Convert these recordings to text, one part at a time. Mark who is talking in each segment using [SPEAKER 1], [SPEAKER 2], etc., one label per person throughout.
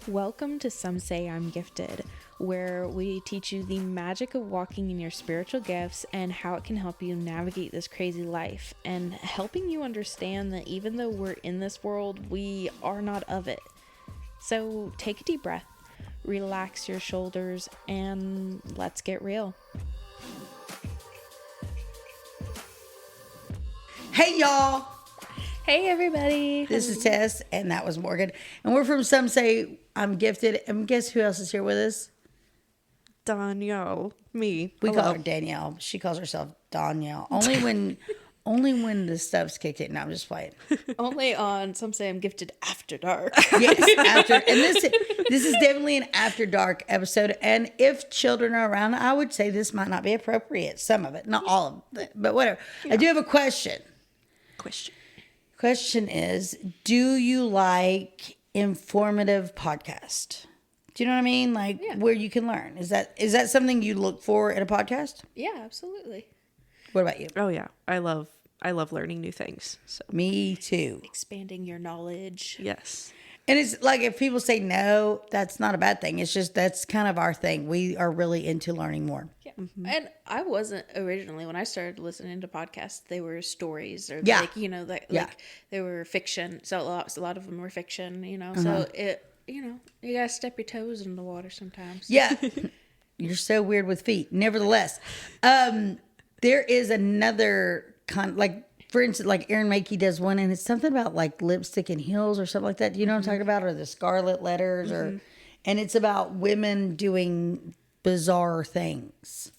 [SPEAKER 1] Welcome to Some Say I'm Gifted, where we teach you the magic of walking in your spiritual gifts and how it can help you navigate this crazy life, and helping you understand that even though we're in this world, we are not of it. So take a deep breath, relax your shoulders, and let's get real.
[SPEAKER 2] Hey y'all,
[SPEAKER 1] Hey everybody.
[SPEAKER 2] this is Tess and that was Morgan, and we're from Some Say I'm Gifted. And guess who else is here with us?
[SPEAKER 3] Danielle, me.
[SPEAKER 2] We
[SPEAKER 3] Hello.
[SPEAKER 2] call her Danielle. She calls herself Danielle. Only when the stuff's kicked in. No, I'm just playing.
[SPEAKER 1] Only on Some Say I'm Gifted After Dark.
[SPEAKER 2] Yes, after, and this is definitely an after dark episode. And if children are around, I would say this might not be appropriate. Some of it, not all of it, but whatever. Yeah. I do have a question. Question is, do you like informative podcast? Do you know what I mean? Like where you can learn. Is that something you look for in a podcast?
[SPEAKER 1] Yeah, absolutely.
[SPEAKER 2] What about you?
[SPEAKER 3] Oh yeah, I love learning new things. So
[SPEAKER 2] Me too.
[SPEAKER 1] Expanding your knowledge.
[SPEAKER 3] yes,
[SPEAKER 2] And it's like if people say no, that's not a bad thing. It's just that's kind of our thing. We are really into learning more.
[SPEAKER 1] Yeah. And I wasn't originally, when I started listening to podcasts, they were stories or
[SPEAKER 2] Yeah.
[SPEAKER 1] like, like they were fiction. So a lot of them were fiction, so you gotta step your toes in the water sometimes.
[SPEAKER 2] Yeah. You're so weird with feet. Nevertheless, there is another like, for instance, like Erin Mackey does one, and it's something about like lipstick and heels or something like that. Do you know what I'm talking about? Or the Scarlet Letters, and it's about women doing bizarre things.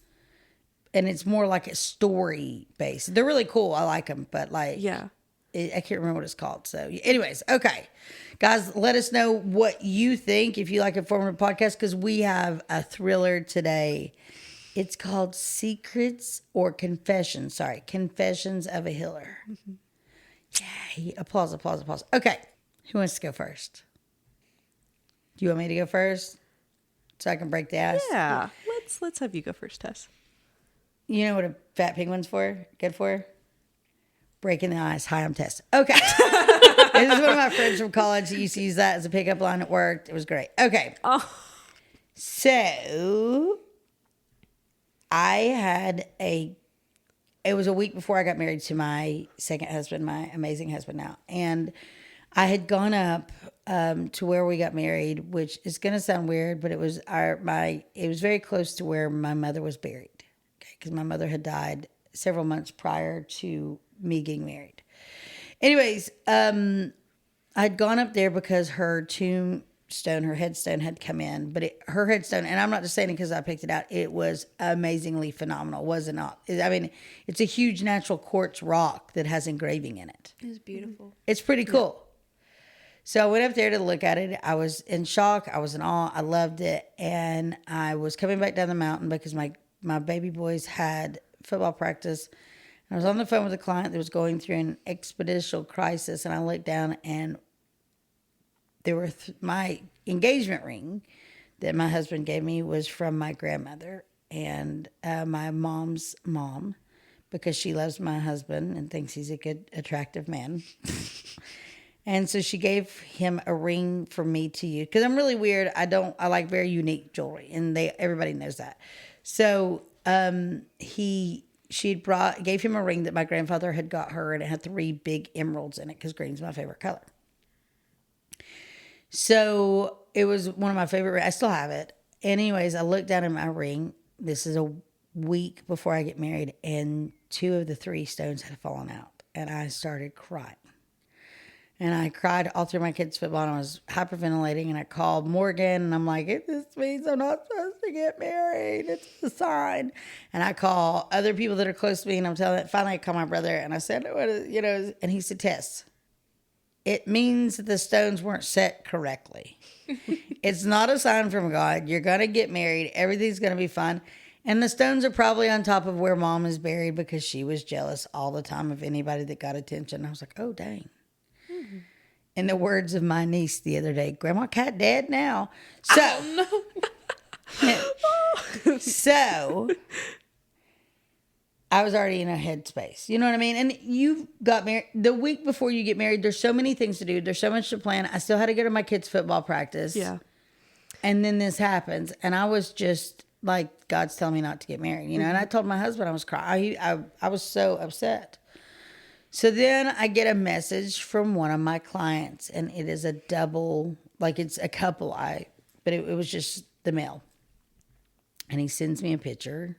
[SPEAKER 2] And it's more like a story based. They're really cool. I like them, but like,
[SPEAKER 3] yeah.
[SPEAKER 2] I can't remember what it's called. So, anyways, okay, guys, let us know what you think if you like informative podcasts, because we have a thriller today. It's called Secrets or Confessions. Sorry, Confessions of a Healer. Yay! Applause! Applause! Applause! Okay, who wants to go first? Do you want me to go first so I can break the ice?
[SPEAKER 3] Yeah. Let's have you go first, Tess.
[SPEAKER 2] You know what a fat penguin's for? Good for? Breaking the ice. Hi, I'm Tess. Okay. This is one of my friends from college that used to use that as a pickup line at work. It was great. Okay.
[SPEAKER 3] Oh.
[SPEAKER 2] So, it was a week before I got married to my second husband, my amazing husband now. And I had gone up to where we got married, which is going to sound weird, but it was it was very close to where my mother was buried. Because my mother had died several months prior to me getting married. Anyways, I'd gone up there because her tombstone, her headstone had come in. But her headstone, and I'm not just saying it because I picked it out, it was amazingly phenomenal, was it not? I mean, it's a huge natural quartz rock that has engraving in it.
[SPEAKER 1] It was beautiful.
[SPEAKER 2] It's pretty cool. So I went up there to look at it. I was in shock. I was in awe. I loved it. And I was coming back down the mountain because my baby boys had football practice. I was on the phone with a client that was going through an expeditional crisis, and I looked down, and there were my engagement ring that my husband gave me was from my grandmother and my mom's mom, because she loves my husband and thinks he's a good, attractive man. And so she gave him a ring for me to use, because I'm really weird. I like very unique jewelry, and everybody knows that. So she gave him a ring that my grandfather had got her, and it had 3 big emeralds in it, because green's my favorite color. So it was one of my favorite. I still have it. Anyways, I looked down at my ring. This is a week before I get married, and 2 of the 3 stones had fallen out, and I started crying. And I cried all through my kids' football, and I was hyperventilating, and I called Morgan, and I'm like, this means I'm not supposed to get married. It's a sign. And I call other people that are close to me, and I'm telling them. Finally, I called my brother, and I said, and he said, Tess, it means that the stones weren't set correctly. It's not a sign from God. You're going to get married. Everything's going to be fun. And the stones are probably on top of where Mom is buried, because she was jealous all the time of anybody that got attention. I was like, oh, dang. In the words of my niece the other day, Grandma Cat dead now. So, so I was already in a headspace. You know what I mean? And you got married the week before you get married. There's so many things to do. There's so much to plan. I still had to go to my kids' football practice.
[SPEAKER 3] Yeah.
[SPEAKER 2] And then this happens. And I was just like, God's telling me not to get married, you know? And I told my husband I was crying. I was so upset. So then I get a message from one of my clients, and it is a double, like it's a couple, but it was just the male. And he sends me a picture.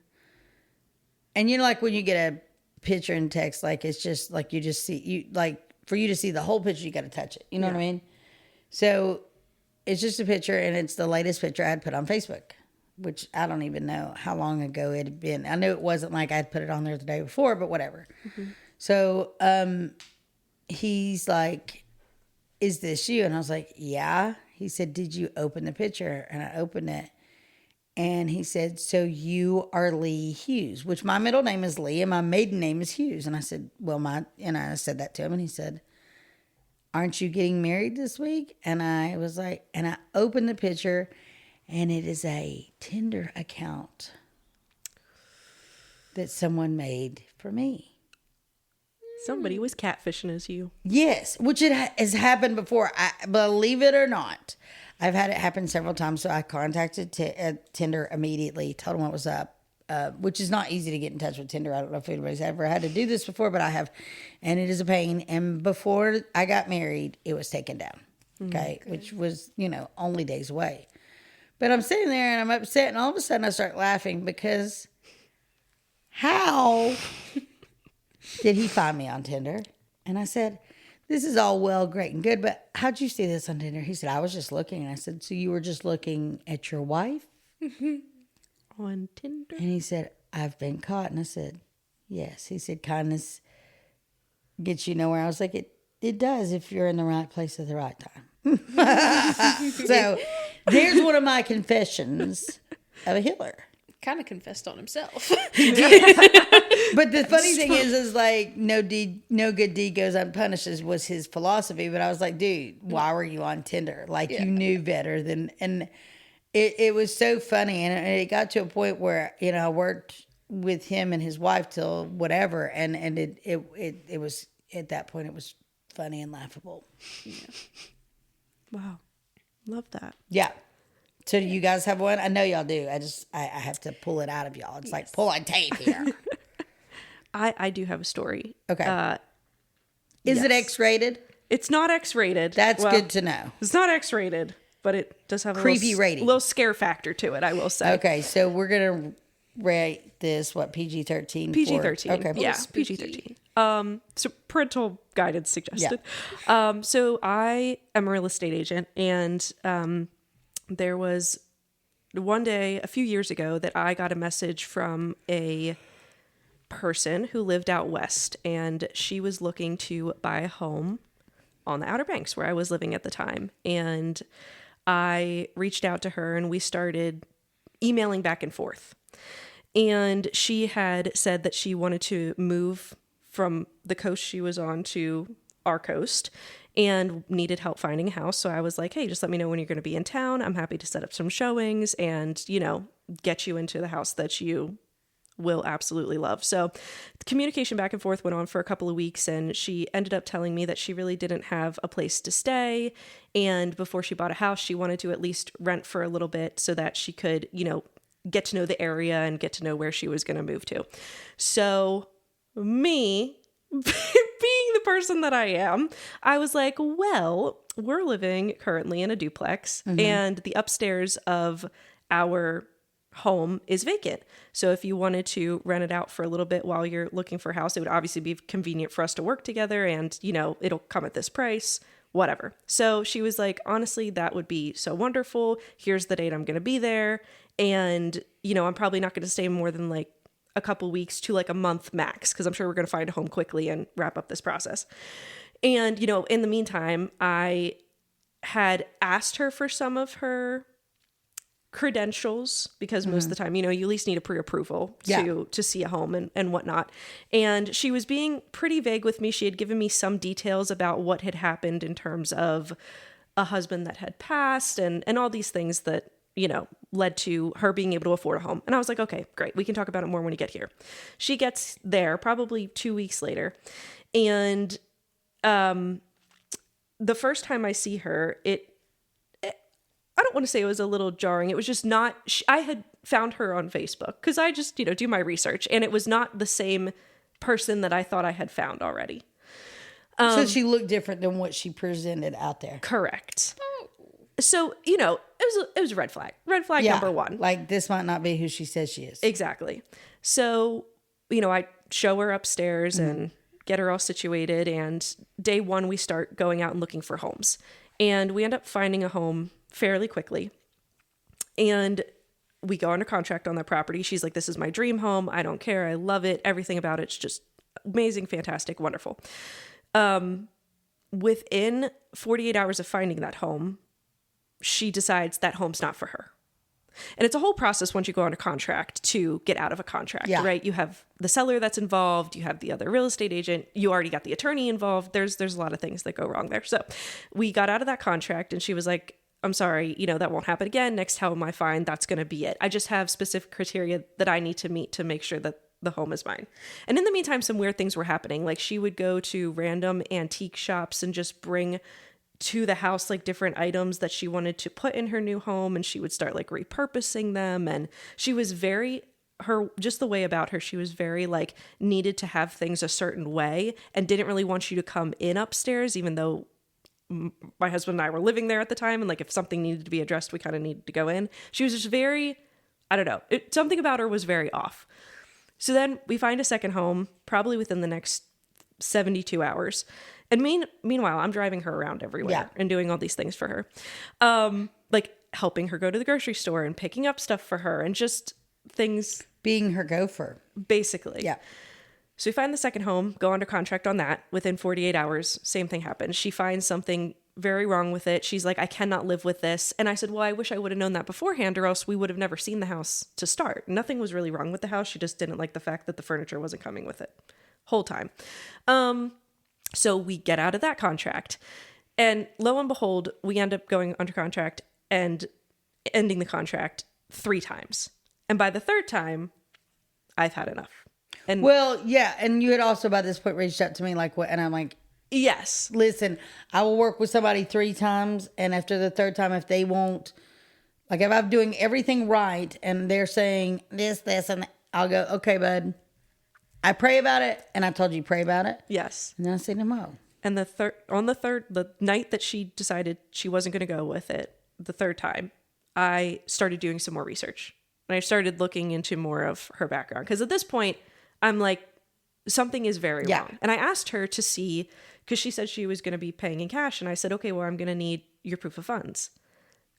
[SPEAKER 2] And you know, like when you get a picture in text, like it's just like you just see, you like for you to see the whole picture, you got to touch it. You know what I mean? So it's just a picture, and it's the latest picture I had put on Facebook, which I don't even know how long ago it had been. I knew it wasn't like I'd put it on there the day before, but whatever. Mm-hmm. So he's like, "Is this you?" And I was like, "Yeah." He said, "Did you open the picture?" And I opened it. And he said, "So you are Lee Hughes," which my middle name is Lee and my maiden name is Hughes. And I said, and I said that to him, and he said, "Aren't you getting married this week?" And I was like, and I opened the picture, and it is a Tinder account that someone made for me.
[SPEAKER 3] Somebody was catfishing as you.
[SPEAKER 2] Yes, which it has happened before. I believe it or not. I've had it happen several times. So I contacted Tinder immediately, told them what was up, which is not easy to get in touch with Tinder. I don't know if anybody's ever had to do this before, but I have. And it is a pain. And before I got married, it was taken down. Okay. Which was, only days away. But I'm sitting there and I'm upset. And all of a sudden I start laughing because how did he find me on Tinder? And I said, "This is all well, great, and good, but how'd you see this on Tinder?" He said, "I was just looking." And I said, "So you were just looking at your wife?"
[SPEAKER 3] On Tinder?
[SPEAKER 2] And he said, "I've been caught." And I said, "Yes." He said, "Kindness gets you nowhere." I was like, it does if you're in the right place at the right time. So there's one of my confessions of a healer.
[SPEAKER 1] Kind of confessed on himself.
[SPEAKER 2] But the funny thing is like no good deed goes unpunished was his philosophy. But I was like, dude, why were you on Tinder? Like you knew better than, and it was so funny. And it got to a point where, I worked with him and his wife till whatever. And it was, at that point, it was funny and laughable.
[SPEAKER 3] Yeah. Wow. Love that.
[SPEAKER 2] Yeah. So do you guys have one? I know y'all do. I have to pull it out of y'all. It's like pull on tape here.
[SPEAKER 3] I do have a story.
[SPEAKER 2] Okay. Is it X-rated?
[SPEAKER 3] It's not X-rated.
[SPEAKER 2] That's good to know.
[SPEAKER 3] It's not X-rated, but it does have a
[SPEAKER 2] creepy rating.
[SPEAKER 3] Little scare factor to it, I will say.
[SPEAKER 2] Okay, so we're going to rate this, PG-13?
[SPEAKER 3] PG-13.
[SPEAKER 2] Okay.
[SPEAKER 3] Yeah, PG-13. So parental guidance suggested. Yeah. So I am a real estate agent, and there was one day a few years ago that I got a message from a person who lived out west, and she was looking to buy a home on the Outer Banks where I was living at the time. And I reached out to her and we started emailing back and forth. And she had said that she wanted to move from the coast she was on to our coast and needed help finding a house. So I was like, hey, just let me know when you're going to be in town. I'm happy to set up some showings and, get you into the house that you will absolutely love. So the communication back and forth went on for a couple of weeks, and she ended up telling me that she really didn't have a place to stay. And before she bought a house, she wanted to at least rent for a little bit so that she could, get to know the area and get to know where she was going to move to. So me, being the person that I am, I was like, well, we're living currently in a duplex, and the upstairs of our home is vacant. So if you wanted to rent it out for a little bit while you're looking for a house, it would obviously be convenient for us to work together, and, it'll come at this price, whatever. So she was like, honestly, that would be so wonderful. Here's the date I'm going to be there. And, I'm probably not going to stay more than like a couple weeks to like a month max, because I'm sure we're going to find a home quickly and wrap up this process. And, in the meantime, I had asked her for some of her credentials, because most of the time, you at least need a pre-approval to see a home and whatnot. And she was being pretty vague with me. She had given me some details about what had happened in terms of a husband that had passed and all these things that, led to her being able to afford a home. And I was like, okay, great. We can talk about it more when you get here. She gets there probably 2 weeks later. And the first time I see her, I don't want to say it was a little jarring. It was just not, I had found her on Facebook because I just, do my research, and it was not the same person that I thought I had found already.
[SPEAKER 2] So she looked different than what she presented out there.
[SPEAKER 3] Correct. So, it was a red flag. Red flag number one.
[SPEAKER 2] Like, this might not be who she says she is.
[SPEAKER 3] Exactly. So, I show her upstairs and get her all situated. And day one, we start going out and looking for homes. And we end up finding a home fairly quickly. And we go under contract on that property. She's like, this is my dream home. I don't care. I love it. Everything about it's just amazing, fantastic, wonderful. Within 48 hours of finding that home, she decides that home's not for her. And it's a whole process once you go under contract to get out of a contract, right? You have the seller that's involved, you have the other real estate agent, you already got the attorney involved. There's a lot of things that go wrong there. So we got out of that contract, and she was like, I'm sorry, that won't happen again. Next home I find, that's going to be it. I just have specific criteria that I need to meet to make sure that the home is mine. And in the meantime, some weird things were happening. Like, she would go to random antique shops and just bring to the house like different items that she wanted to put in her new home, and she would start like repurposing them. And she was just the way about her, she was very like needed to have things a certain way and didn't really want you to come in upstairs, even though my husband and I were living there at the time. And like, if something needed to be addressed, we kind of needed to go in. She was just very, I don't know, something about her was very off. So then we find a second home, probably within the next 72 hours. And meanwhile, I'm driving her around everywhere and doing all these things for her. Like helping her go to the grocery store and picking up stuff for her and just things.
[SPEAKER 2] Being her gopher.
[SPEAKER 3] Basically.
[SPEAKER 2] Yeah.
[SPEAKER 3] So we find the second home, go under contract on that. Within 48 hours, same thing happens. She finds something very wrong with it. She's like, I cannot live with this. And I said, well, I wish I would have known that beforehand, or else we would have never seen the house to start. Nothing was really wrong with the house. She just didn't like the fact that the furniture wasn't coming with it whole time. So we get out of that contract, and lo and behold, we end up going under contract and ending the contract 3 times. And by the third time, I've had enough. And
[SPEAKER 2] well, yeah. And you had also by this point reached out to me like, what? And I'm like,
[SPEAKER 3] yes,
[SPEAKER 2] listen, I will work with somebody 3 times. And after the third time, if they won't, like if I'm doing everything right and they're saying this, and that, I'll go, okay, bud. I pray about it, and I told you pray about it.
[SPEAKER 3] Yes.
[SPEAKER 2] And then I say no more.
[SPEAKER 3] And the night that she decided she wasn't going to go with it, the third time, I started doing some more research. And I started looking into more of her background. Because at this point, I'm like, something is very wrong. And I asked her to see, because she said she was going to be paying in cash. And I said, okay, well, I'm going to need your proof of funds.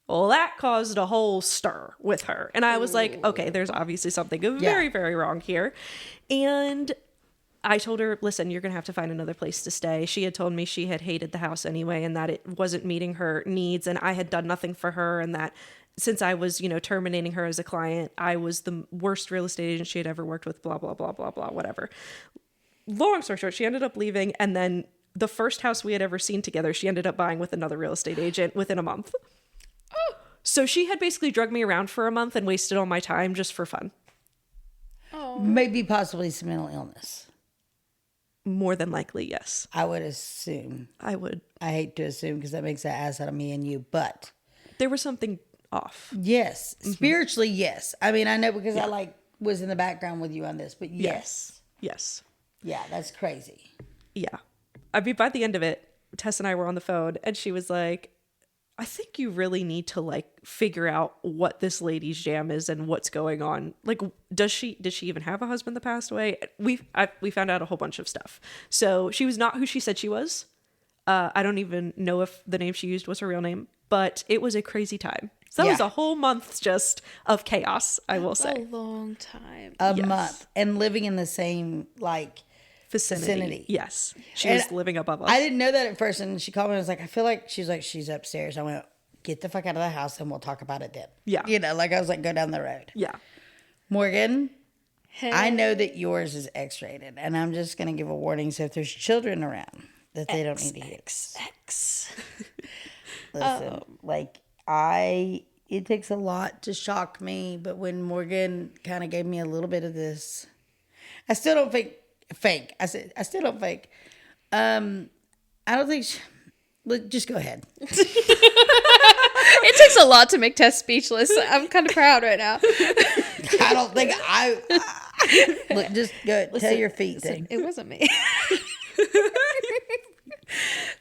[SPEAKER 3] Well, that caused a whole stir with her. And I was like, okay, there's obviously something very, very wrong here. And I told her, listen, you're going to have to find another place to stay. She had told me she had hated the house anyway, and that it wasn't meeting her needs, and I had done nothing for her, and that since I was, terminating her as a client, I was the worst real estate agent she had ever worked with, blah, blah, blah, blah, blah, whatever. Long story short, she ended up leaving, and then the first house we had ever seen together, she ended up buying with another real estate agent within a month. So she had basically drugged me around for a month and wasted all my time just for fun.
[SPEAKER 1] Oh.
[SPEAKER 2] Maybe possibly some mental illness.
[SPEAKER 3] More than likely, yes.
[SPEAKER 2] I would assume.
[SPEAKER 3] I would.
[SPEAKER 2] I hate to assume because that makes an ass out of me and you, but.
[SPEAKER 3] There was something off.
[SPEAKER 2] Yes. Spiritually, yes. I mean, I know because I was in the background with you on this, but yes.
[SPEAKER 3] Yes.
[SPEAKER 2] Yeah, that's crazy.
[SPEAKER 3] Yeah. I mean, by the end of it, Tess and I were on the phone, and she was like, I think you really need to figure out what this lady's jam is and what's going on. Like, did she even have a husband that passed away? We found out a whole bunch of stuff. So she was not who she said she was. I don't even know if the name she used was her real name, but it was a crazy time. So that was a whole month just of chaos, I will say.
[SPEAKER 1] A long time.
[SPEAKER 2] A month. And living in the same, vicinity.
[SPEAKER 3] Yes. She was living above us.
[SPEAKER 2] I didn't know that at first. And she called me and was like, I feel like she's upstairs. I went, get the fuck out of the house and we'll talk about it then.
[SPEAKER 3] Yeah.
[SPEAKER 2] I was like, go down the road.
[SPEAKER 3] Yeah.
[SPEAKER 2] Morgan, I know that yours is X-rated. And I'm just going to give a warning. So if there's children around, that they don't need to hear.
[SPEAKER 1] X.
[SPEAKER 2] Listen, it takes a lot to shock me. But when Morgan kind of gave me a little bit of this, I still don't fake. I still don't fake. I don't think Just go ahead.
[SPEAKER 1] It takes a lot to make Tess speechless. I'm kind of proud right now.
[SPEAKER 2] I don't think look, just go tell your feet thing.
[SPEAKER 1] It wasn't me.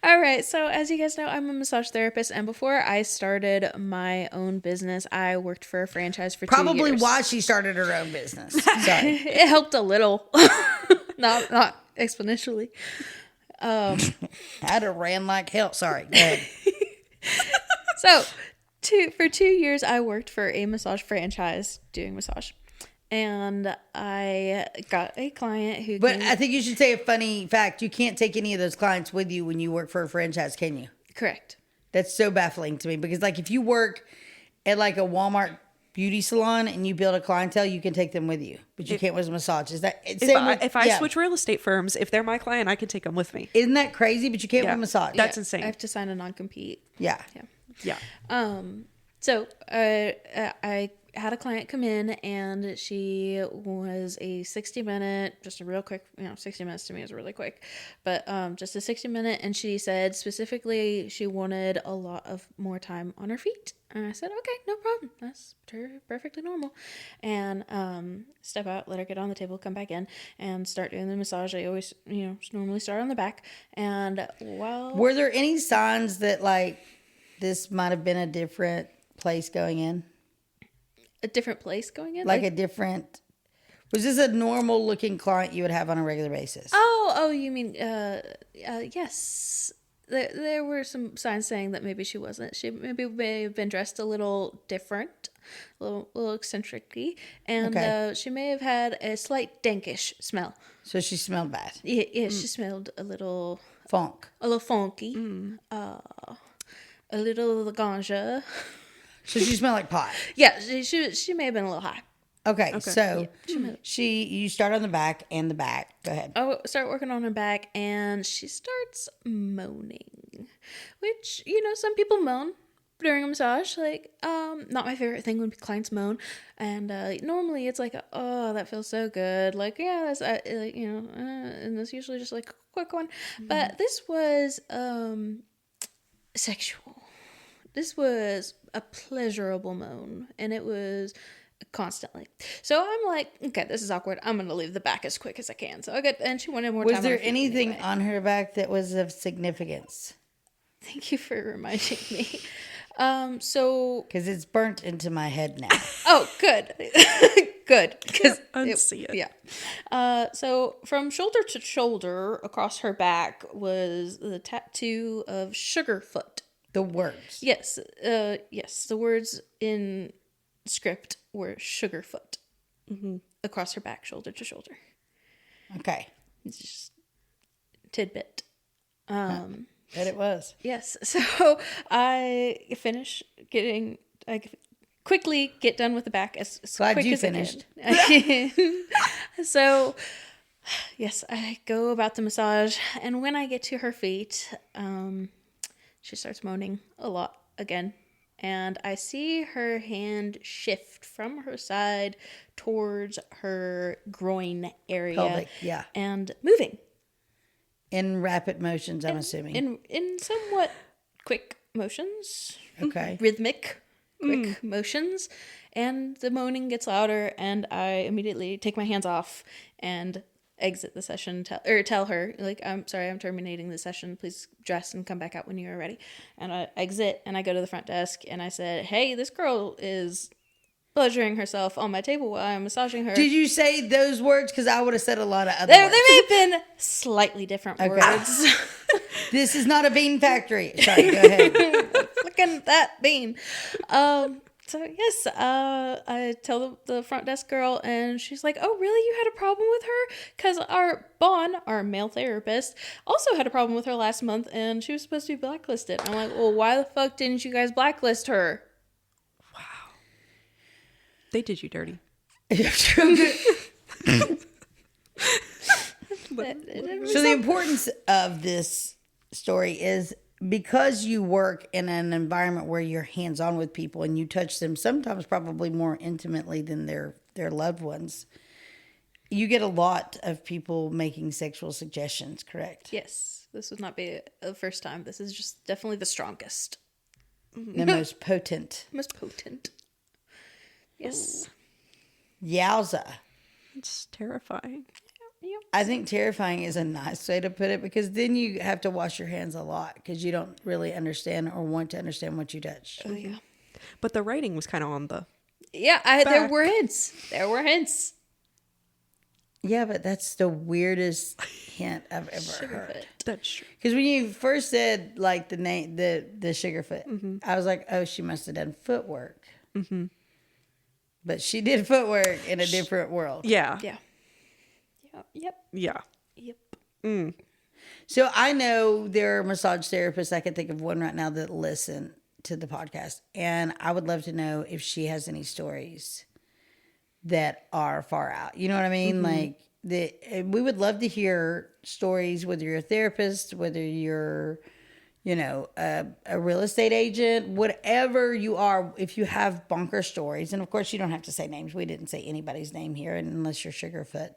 [SPEAKER 1] All right. So as you guys know, I'm a massage therapist. And before I started my own business, I worked for a franchise for 2 years.
[SPEAKER 2] Probably why she started her own business. Sorry.
[SPEAKER 1] It helped a little. not exponentially.
[SPEAKER 2] I'd have ran like hell. Sorry. Go ahead.
[SPEAKER 1] So for 2 years, I worked for a massage franchise doing massage. And I got a client who
[SPEAKER 2] But I think you should say a funny fact. You can't take any of those clients with you when you work for a franchise, can you?
[SPEAKER 1] Correct.
[SPEAKER 2] That's so baffling to me because, like, if you work at like a Walmart beauty salon and you build a clientele, you can take them with you, but you can't with a massage. Is that
[SPEAKER 3] If I switch real estate firms, if they're my client, I can take them with me.
[SPEAKER 2] Isn't that crazy? But you can't with massage.
[SPEAKER 3] That's insane.
[SPEAKER 1] I have to sign a non-compete.
[SPEAKER 2] Yeah.
[SPEAKER 3] Yeah.
[SPEAKER 1] So I had a client come in and she was a 60-minute, just a real quick, 60 minutes to me is really quick, but just a 60-minute. And she said specifically she wanted a lot of more time on her feet. And I said, okay, no problem. That's perfectly normal. And step out, let her get on the table, come back in and start doing the massage. I always, normally start on the back. And
[SPEAKER 2] Were there any signs that like this might have been a different place going in?
[SPEAKER 1] A different place going in?
[SPEAKER 2] Like a different... Was this a normal looking client you would have on a regular basis?
[SPEAKER 1] Oh, you mean, yes. There were some signs saying that maybe she wasn't. She may have been dressed a little different, a little eccentrically, and she may have had a slight dankish smell.
[SPEAKER 2] So she smelled bad.
[SPEAKER 1] Yeah, she smelled a little...
[SPEAKER 2] Funk.
[SPEAKER 1] A little funky. A little ganja.
[SPEAKER 2] So she smelled like pot.
[SPEAKER 1] Yeah, she may have been a little high.
[SPEAKER 2] Okay. So you start on the back and the back. Go ahead.
[SPEAKER 1] I start working on her back and she starts moaning, which, some people moan during a massage. Like, not my favorite thing when clients moan. And normally it's like, oh, that feels so good. Like, yeah, that's, and that's usually just like a quick one. But this was sexual. This was a pleasurable moan, and it was constantly. So I'm like, okay, this is awkward. I'm going to leave the back as quick as I can. So I get, and she wanted more time.
[SPEAKER 2] Was there
[SPEAKER 1] on her feet
[SPEAKER 2] anything
[SPEAKER 1] anyway.
[SPEAKER 2] on her back that was of significance?
[SPEAKER 1] Thank you for reminding me. So
[SPEAKER 2] Because it's burnt into my head now.
[SPEAKER 1] oh, good, good. Because
[SPEAKER 3] Unsee it.
[SPEAKER 1] Yeah. So from shoulder to shoulder across her back was the tattoo of Sugarfoot.
[SPEAKER 2] The words.
[SPEAKER 1] Yes. Yes. The words in script were Sugarfoot across her back, shoulder to shoulder.
[SPEAKER 2] Okay.
[SPEAKER 1] It's just tidbit.
[SPEAKER 2] Bet it was.
[SPEAKER 1] Yes. So I quickly get done with the back as
[SPEAKER 2] Glad
[SPEAKER 1] quick
[SPEAKER 2] you
[SPEAKER 1] as
[SPEAKER 2] finished.
[SPEAKER 1] I can. So yes, I go about the massage, and when I get to her feet, she starts moaning a lot again. And I see her hand shift from her side towards her groin area.
[SPEAKER 2] Pelvic, yeah.
[SPEAKER 1] And moving.
[SPEAKER 2] In rapid motions, I'm assuming.
[SPEAKER 1] In somewhat quick motions.
[SPEAKER 2] Okay.
[SPEAKER 1] Rhythmic, quick motions. And the moaning gets louder, and I immediately take my hands off and exit the session, tell her, like, I'm sorry, I'm terminating the session. Please dress and come back out when you are ready. And I exit, and I go to the front desk, and I said, hey, this girl is pleasuring herself on my table while I'm massaging her.
[SPEAKER 2] Did you say those words? Because I would have said a lot of other
[SPEAKER 1] They
[SPEAKER 2] words.
[SPEAKER 1] may have been slightly different words.
[SPEAKER 2] This is not a bean factory. Sorry, go ahead.
[SPEAKER 1] Flicking that bean. So yes, I tell the front desk girl, and she's like, oh, really? You had a problem with her? Because our male therapist, also had a problem with her last month, and she was supposed to be blacklisted. I'm like, well, why the fuck didn't you guys blacklist her?
[SPEAKER 3] They did you dirty.
[SPEAKER 2] So the importance of this story is because you work in an environment where you're hands-on with people and you touch them sometimes probably more intimately than their loved ones. you get a lot of people making sexual suggestions, correct?
[SPEAKER 1] Yes, this would not be the first time. This is just definitely the strongest,
[SPEAKER 2] The most potent.
[SPEAKER 1] most potent. Yes.
[SPEAKER 2] Yowza.
[SPEAKER 3] It's terrifying.
[SPEAKER 1] Yep.
[SPEAKER 2] I think terrifying is a nice way to put it, because then you have to wash your hands a lot because you don't really understand or want to understand what you touch.
[SPEAKER 1] Oh yeah.
[SPEAKER 3] But the writing was kind of on the.
[SPEAKER 1] Yeah, there
[SPEAKER 3] Back.
[SPEAKER 1] were hints. There were hints.
[SPEAKER 2] Yeah, but that's the weirdest hint I've ever heard.
[SPEAKER 1] Sugarfoot.
[SPEAKER 3] That's true.
[SPEAKER 2] Because when you first said like the name, the Sugarfoot, I was like, oh, she must have done footwork. Mm-hmm. But she did footwork in a different world.
[SPEAKER 3] Yeah.
[SPEAKER 1] Yeah. Yep.
[SPEAKER 3] Yeah.
[SPEAKER 1] Yep.
[SPEAKER 2] So I know there are massage therapists. I can think of one right now that listen to the podcast, and I would love to know if she has any stories that are far out. You know what I mean? Like we would love to hear stories, whether you're a therapist, whether you're, you know, a real estate agent, whatever you are. If you have bonker stories, and of course you don't have to say names. We didn't say anybody's name here, unless you're Sugarfoot.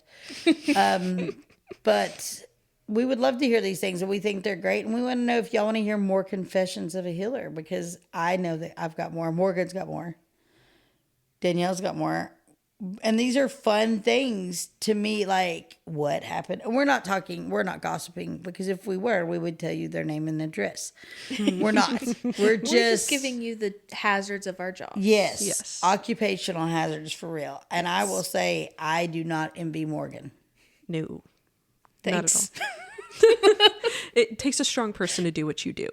[SPEAKER 2] But we would love to hear these things, and we think they're great. And we want to know if y'all want to hear more confessions of a healer, because I know that I've got more. Morgan's got more. Danielle's got more. And these are fun things to me, like what happened. And we're not gossiping, because if we were, we would tell you their name and address. We're not. We're just
[SPEAKER 1] giving you the hazards of our job.
[SPEAKER 2] yes, occupational hazards for real. And I will say, I do not envy Morgan.
[SPEAKER 3] No.
[SPEAKER 1] Thanks.
[SPEAKER 3] Not at all. It takes a strong person to do what you do.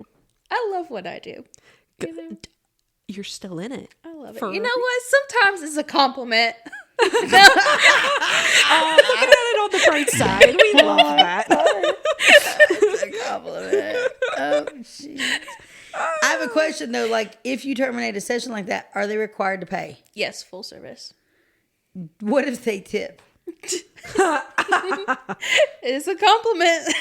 [SPEAKER 1] I love what I do. You know,
[SPEAKER 3] You're still in it.
[SPEAKER 1] I love it.
[SPEAKER 3] For-
[SPEAKER 1] You know what? Sometimes it's a compliment.
[SPEAKER 3] Look at it on the bright side. We love that.
[SPEAKER 2] It's a compliment. Oh, jeez. I have a question though. Like, if you terminate a session like that, are they required to pay?
[SPEAKER 1] Yes, full service.
[SPEAKER 2] What if they tip?
[SPEAKER 1] It's a compliment.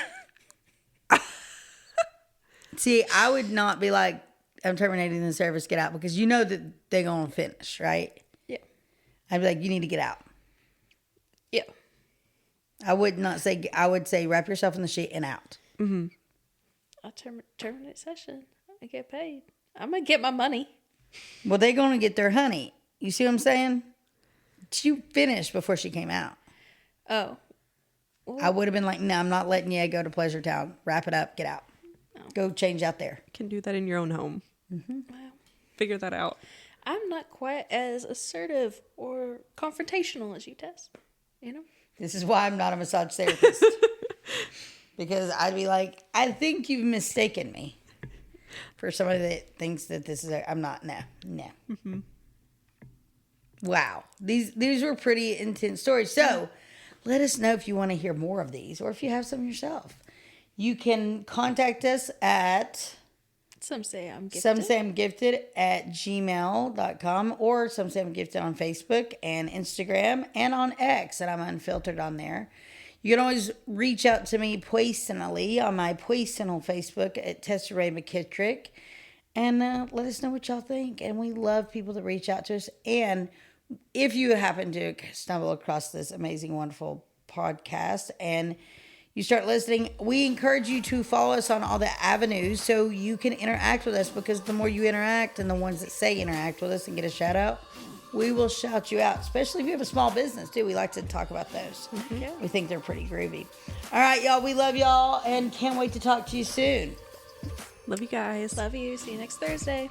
[SPEAKER 2] See, I would not be like, I'm terminating the service, get out, because you know that they're going to finish, right?
[SPEAKER 1] Yeah.
[SPEAKER 2] I'd be like, you need to get out.
[SPEAKER 1] Yeah.
[SPEAKER 2] I would not say, I would say, wrap yourself in the sheet and out.
[SPEAKER 1] I terminate session. I get paid. I'm going to get my money.
[SPEAKER 2] Well, they're going to get their honey. You see what I'm saying? She finished before she came out.
[SPEAKER 1] Oh.
[SPEAKER 2] I would have been like, no, I'm not letting you go to Pleasure Town. Wrap it up, get out. Go change out there.
[SPEAKER 3] Can do that in your own home.
[SPEAKER 1] Wow.
[SPEAKER 3] Figure that out.
[SPEAKER 1] I'm not quite as assertive or confrontational as you, Tess. You know?
[SPEAKER 2] This is why I'm not a massage therapist. Because I'd be like, I think you've mistaken me for somebody that thinks that this is I'm not. No. Mm-hmm. Wow. These were pretty intense stories. So let us know if you want to hear more of these, or if you have some yourself. You can contact us at
[SPEAKER 1] Some say I'm gifted.
[SPEAKER 2] somesayimgifted at gmail.com, or somesayimgifted on Facebook and Instagram and on X, and I'm unfiltered on there. You can always reach out to me personally on my personal Facebook at Tessa Ray McKittrick, and let us know what y'all think. And we love people that reach out to us. And if you happen to stumble across this amazing, wonderful podcast and you start listening, we encourage you to follow us on all the avenues so you can interact with us, because the more you interact, and the ones that say interact with us and get a shout out, we will shout you out, especially if you have a small business too. We like to talk about those.
[SPEAKER 1] Yeah.
[SPEAKER 2] We think they're pretty groovy. All right, y'all, we love y'all and can't wait to talk to you soon.
[SPEAKER 3] Love you guys.
[SPEAKER 1] Love you. See you next Thursday.